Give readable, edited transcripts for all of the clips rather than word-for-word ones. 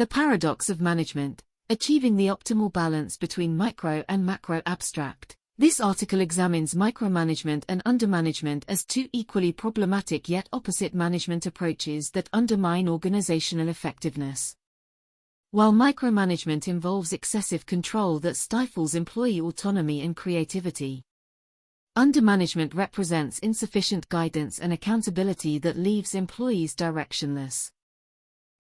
The paradox of management, achieving the optimal balance between micro and macro abstract. This article examines micromanagement and undermanagement as two equally problematic yet opposite management approaches that undermine organizational effectiveness. While micromanagement involves excessive control that stifles employee autonomy and creativity, undermanagement represents insufficient guidance and accountability that leaves employees directionless.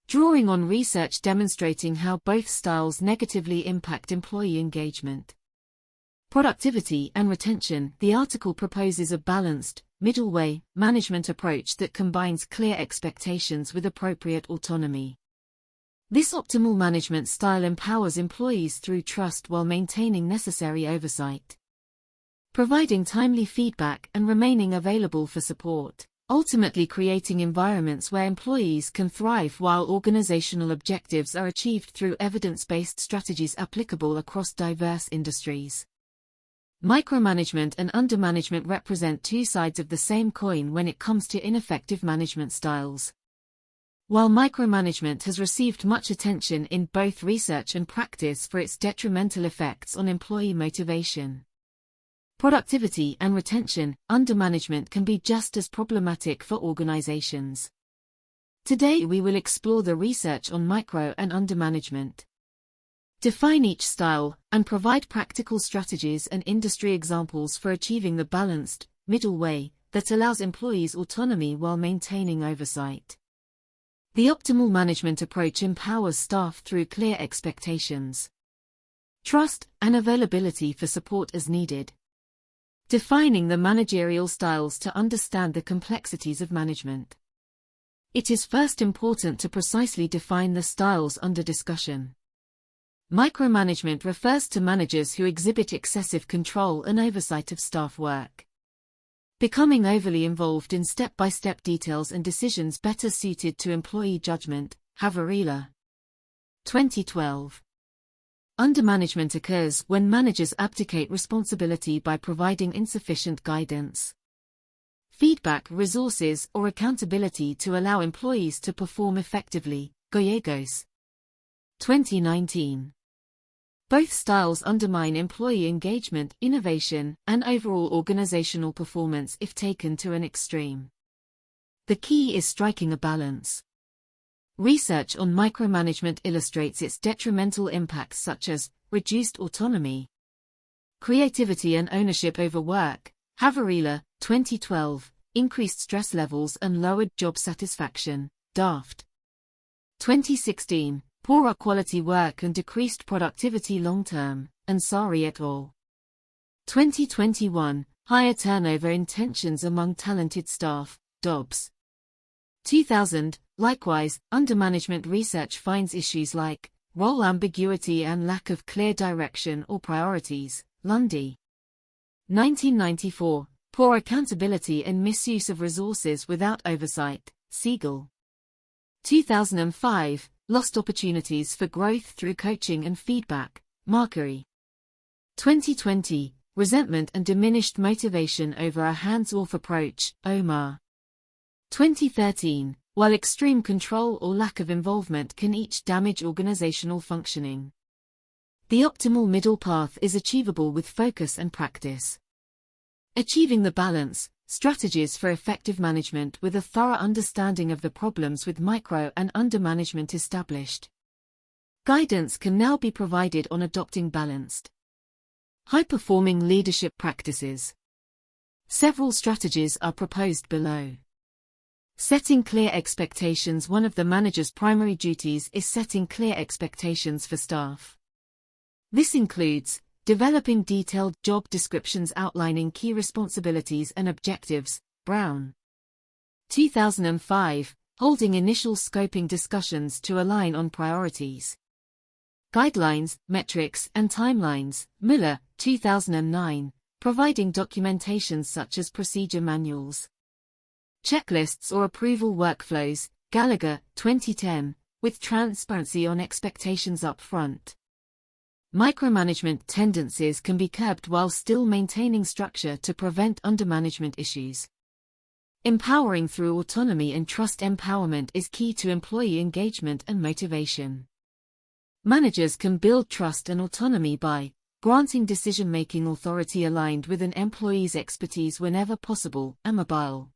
Drawing on research demonstrating how both styles negatively impact employee engagement, productivity and retention, the article proposes a balanced, middle-way management approach that combines clear expectations with appropriate autonomy. This optimal management style empowers employees through trust while maintaining necessary oversight, providing timely feedback and remaining available for support, ultimately creating environments where employees can thrive while organizational objectives are achieved through evidence-based strategies applicable across diverse industries. Micromanagement and undermanagement represent two sides of the same coin when it comes to ineffective management styles. While micromanagement has received much attention in both research and practice for its detrimental effects on employee motivation, productivity and retention, undermanagement can be just as problematic for organizations. Today we will explore the research on micro and undermanagement, define each style, and provide practical strategies and industry examples for achieving the balanced, middle way that allows employees autonomy while maintaining oversight. The optimal management approach empowers staff through clear expectations, trust, and availability for support as needed. Defining the managerial styles to understand the complexities of management. It is first important to precisely define the styles under discussion. Micromanagement refers to managers who exhibit excessive control and oversight of staff work, becoming overly involved in step-by-step details and decisions better suited to employee judgment. Havarila, 2012. Undermanagement occurs when managers abdicate responsibility by providing insufficient guidance, feedback, resources, or accountability to allow employees to perform effectively. Gallegos, 2019. Both styles undermine employee engagement, innovation, and overall organizational performance if taken to an extreme. The key is striking a balance. Research on micromanagement illustrates its detrimental impacts such as reduced autonomy, creativity and ownership over work. Havarila, 2012, increased stress levels and lowered job satisfaction. Daft, 2016. Poorer quality work and decreased productivity long-term. Ansari et al. 2021. Higher turnover in tensions among talented staff. Dobbs, 2000. Likewise, undermanagement research finds issues like role ambiguity and lack of clear direction or priorities. Lundy, 1994. Poor accountability and misuse of resources without oversight. Siegel, 2005. Lost opportunities for growth through coaching and feedback. Markary, 2020. Resentment and diminished motivation over a hands-off approach. Omar, 2013. While extreme control or lack of involvement can each damage organizational functioning, the optimal middle path is achievable with focus and practice. Achieving the balance, strategies for effective management with a thorough understanding of the problems with micro and undermanagement established. Guidance can now be provided on adopting balanced, high-performing leadership practices. Several strategies are proposed below. Setting clear expectations. One of the manager's primary duties is setting clear expectations for staff. This includes developing detailed job descriptions outlining key responsibilities and objectives. Brown, 2005, holding initial scoping discussions to align on priorities, guidelines, metrics, and timelines. Miller, 2009, providing documentation such as procedure manuals, checklists or approval workflows. Gallagher, 2010, with transparency on expectations up front. Micromanagement tendencies can be curbed while still maintaining structure to prevent undermanagement issues. Empowering through autonomy and trust. Empowerment is key to employee engagement and motivation. Managers can build trust and autonomy by granting decision-making authority aligned with an employee's expertise whenever possible and mobile.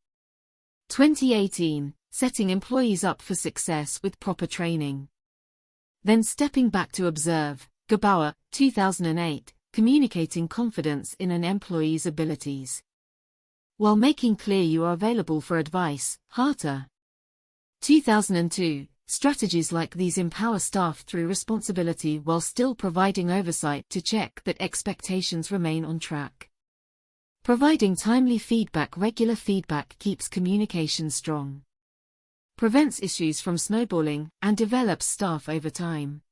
2018, setting employees up for success with proper training. Then stepping back to observe, Gebauer, 2008, communicating confidence in an employee's abilities, while making clear you are available for advice, Harter. 2002, strategies like these empower staff through responsibility while still providing oversight to check that expectations remain on track. Providing timely feedback. Regular feedback keeps communication strong, prevents issues from snowballing, and develops staff over time.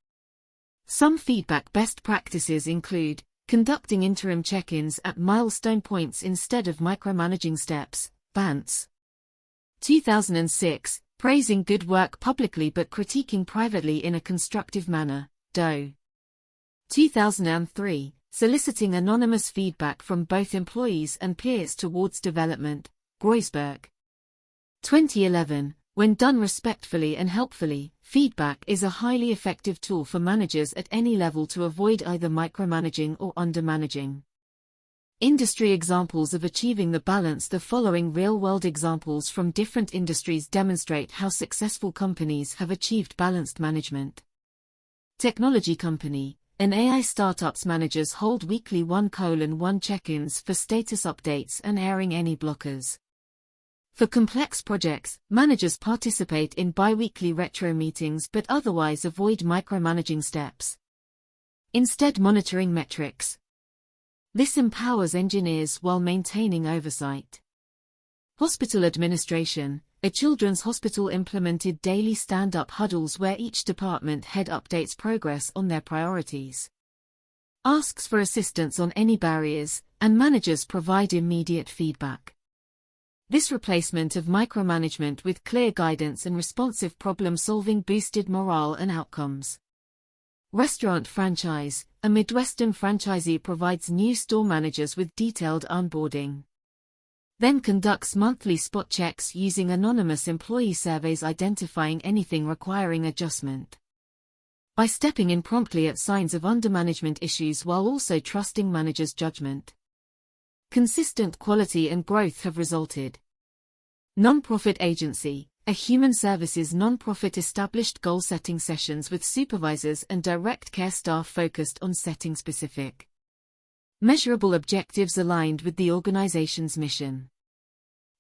Some feedback best practices include conducting interim check-ins at milestone points instead of micromanaging steps, Bantz. 2006, praising good work publicly but critiquing privately in a constructive manner, Doe. 2003, soliciting anonymous feedback from both employees and peers towards development, Groisberg. 2011, when done respectfully and helpfully, feedback is a highly effective tool for managers at any level to avoid either micromanaging or undermanaging. Industry examples of achieving the balance. The following real-world examples from different industries demonstrate how successful companies have achieved balanced management. Technology company. In AI startups, managers hold weekly 1:1 check-ins for status updates and airing any blockers. For complex projects, managers participate in bi-weekly retro meetings but otherwise avoid micromanaging steps, instead monitoring metrics. This empowers engineers while maintaining oversight. Hospital administration. A children's hospital implemented daily stand-up huddles where each department head updates progress on their priorities, asks for assistance on any barriers, and managers provide immediate feedback. This replacement of micromanagement with clear guidance and responsive problem-solving boosted morale and outcomes. Restaurant franchise. A Midwestern franchisee provides new store managers with detailed onboarding, then conducts monthly spot checks using anonymous employee surveys identifying anything requiring adjustment. By stepping in promptly at signs of undermanagement issues while also trusting managers' judgment, consistent quality and growth have resulted. Non-profit agency. A human services non-profit established goal-setting sessions with supervisors and direct care staff focused on setting specific, measurable objectives aligned with the organization's mission.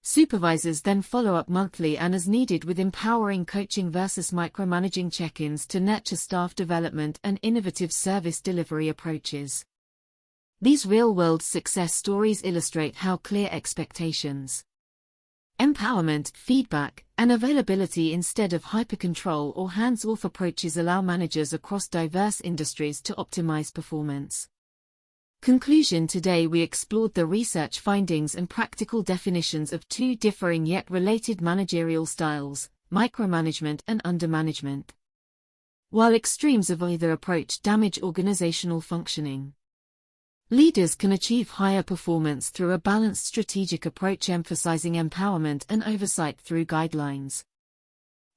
Supervisors then follow up monthly and as needed with empowering coaching versus micromanaging check-ins to nurture staff development and innovative service delivery approaches. These real-world success stories illustrate how clear expectations, empowerment, feedback, and availability instead of hyper-control or hands-off approaches allow managers across diverse industries to optimize performance. Conclusion. Today we explored the research findings and practical definitions of two differing yet related managerial styles, micromanagement and undermanagement. While extremes of either approach damage organizational functioning, leaders can achieve higher performance through a balanced strategic approach emphasizing empowerment and oversight through guidelines,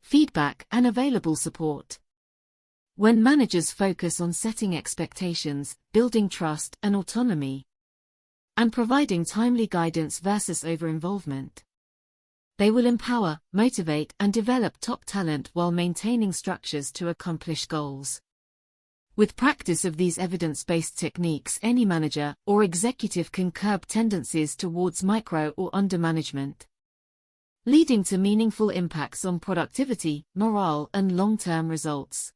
feedback, and available support. When managers focus on setting expectations, building trust and autonomy, and providing timely guidance versus over-involvement, they will empower, motivate, and develop top talent while maintaining structures to accomplish goals. With practice of these evidence-based techniques, any manager or executive can curb tendencies towards micro or undermanagement, leading to meaningful impacts on productivity, morale, and long-term results.